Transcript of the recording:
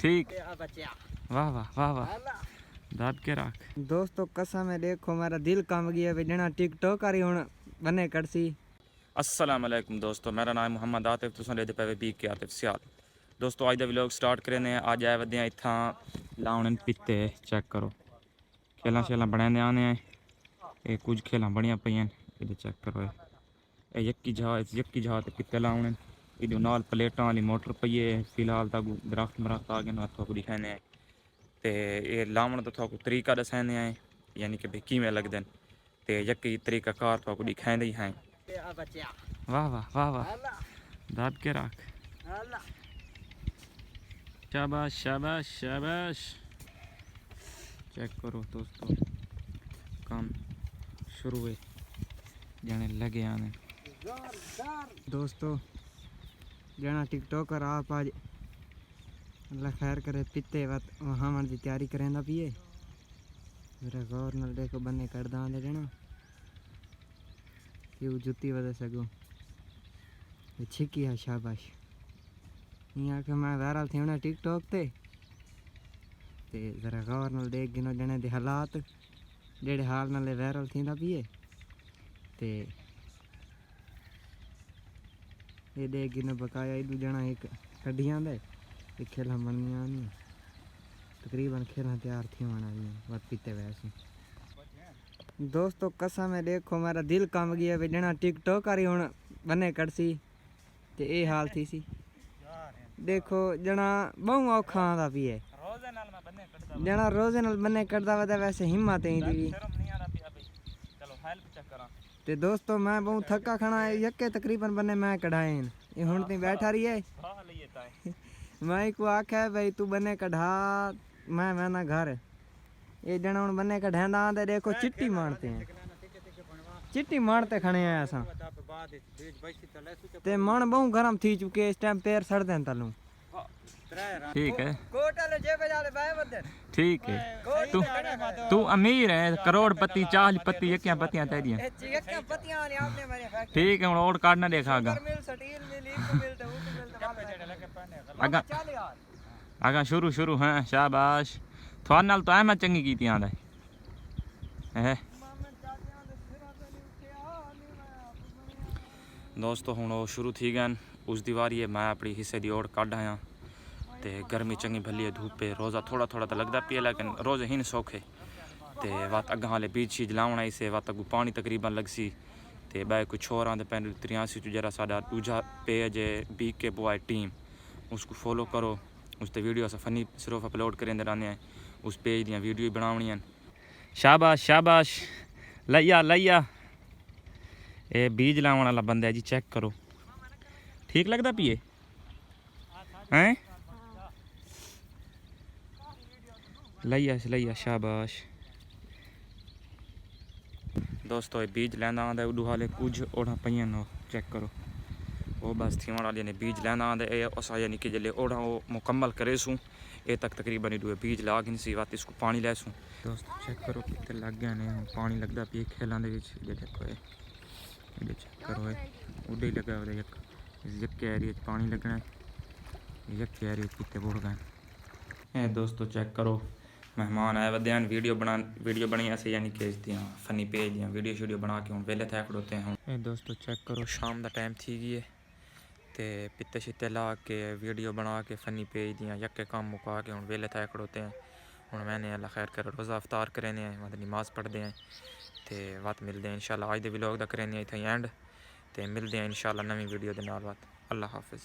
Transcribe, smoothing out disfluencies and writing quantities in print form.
ठीक। वाह वाह वाह वाह, दाद के रख। दोस्तों कसम है, देखो मेरा दिल कम गया जना टिकटॉक आ रही हूँ बने करसी। अस्सलाम वालेकुम दोस्तों, मेरा नाम मोहम्मद आतिफ, तुम लेते पे बी के आतिफ सियाल। दोस्तों अज दा व्लॉग स्टार्ट करने अज आए वदे इत्थां लाउन पित्ते चेक करो, खेलां शेलां बनाने आने हैं। ये कुछ खेलां बनिया पईयां ये चेक करो। ये यक्की जहाज पित्ते लाउने, ये नाल प्लेटां वाली मोटर पई है। फिलहाल तक दरख्त मरख्त आ गए थोड़ा दिखाने हैं, तो ये लाउन का थोड़ा तरीका दसाने हैं, यानी कि भाई किमें लगते हैं, तो यक्की तरीका कार थोड़ा दिखाते ही हैं। वाह वाह वाह वाह, दाद के रख। शाबाश शाबाश शाबाश। चेक करो दोस्तों, काम शुरू है जाने लगे आने। दोस्तों जना टिकटॉकर आप आज अल्लाह खैर करे पिते वत वहाँ मन की तैयारी करें पिए मेरा गौर न देखो बन्ने कर दांदे जना क्यों जुत्ती वजह सगो छिकी है। शाबाश यहाँ के मैं वायरल थी उन्हें टिकटॉक ते जरा गौर न देख गिनो जने दे हालात जेड़े हाल नाले वायरल थी पिए ते ये देख गिनो बकाया इदू जना एक कड्डियां दे एक खेला मनिया नहीं तकरीबन खेला तैयार थी होना वत पीते वैसे। दोस्तों कसम है, देखो मेरा दिल कम गया जना टिकटॉक आ रही हूँ बने करसी ते ये हाल थी सी। देखो जना बहु औखा आंदा पिए जना रोजे नाल बने करदा वदा वैसे हिम्मत ही दी। ते दोस्तों मैं बहुत थका खाना यके तकरीबन बने मैं कढ़ाए ये हुण ती बैठा रही है। मैं को आख्या भाई तू बने कढ़ा मैं ना घर ये जना हुण बने कढ़ांदा आंदे देखो चिट्टी मारते हैं, चिट्टी मारते खड़े हैं असां ते मन बहु गरम थी चुके इस टाइम पैर सड़ते हैं तलू। ठीक है ठीक है, तू अमीर है करोड़पति चालीपति यकियां पत्तियां तेरियां। ठीक है, और काटना देखागा आगा शुरू शुरू। हाँ शाबाश, थोड़े नाल तो मैं चंगी की आंदा है। दोस्तों हुण वो शुरू थी गए उस दीवारी है, मैं अपनी हिस्से की ओर कढ़ आया। तो गर्मी चंगी भली है, धूप है, रोज़ा थोड़ा थोड़ा तो लगता पिया लेकिन रोज़े ही नहीं सौखे। तो वत अगर हाले बीज शीज लाउन आई से वत अगू पानी तकरीबन लगसी। तो बै कुछ छोर आते पैन 83 जरा साडा दूजा पेज है BK बॉय टीम, उसको फॉलो करो। उस पर वीडियो अस फनी सिर्फ अपलोड करेंदे रहने हैं, उस पेज दियाँ वीडियो बनावनियां। शाबाश शाबाश, लैया लैया। ये बीज लाने वाला बंदा है जी, चेक करो ठीक लगता पिए हैं। लैया शाबाश। दोस्तों ये बीज लैंदा आंदा उडू हाले कुछ ओढ़ा पईयां नो चेक करो। वो बस थी वाले ने बीज लैंदा आंदा असा यानी कि जल्ले ओढ़ा वो मुकम्मल करे सूँ ये तक तकरीबन इडू बीज ला गिन सी वात इसको पानी लै सूँ। दोस्तों चेक करो कितने लग गए ने पानी लगता पिए खेलों के देखो ये चेक करो ये उडे ही लगा हुआ यके एरिए पानी लगना यके एरिए कितने बुड़ गए। दोस्तों चेक करो मेहमान आए वद्यान वीडियो बनी ऐसे यानी कि दियाँ फनी पेज दियाँ वीडियो बना के हूँ वेले थे खड़ोते हैं। दोस्तों चेक करो शाम का टाइम थी गई है, तो पित्ते शित्ते ला के वीडियो बना के फनी पेज दियाँ यके काम मुका के हूँ वेले थे खड़ोते हैं। हूँ मैंने अल्लाह खैर कर रोज़ा अफ्तार करें मतलब नमाज़ पढ़ते हैं। तो वत मिलते हैं इंशाल्लाह अज के व्लॉग का करें इतना एंड, तो मिलते हैं इंशाल्लाह नवी वीडियो के नाल। अल्लाह हाफिज़।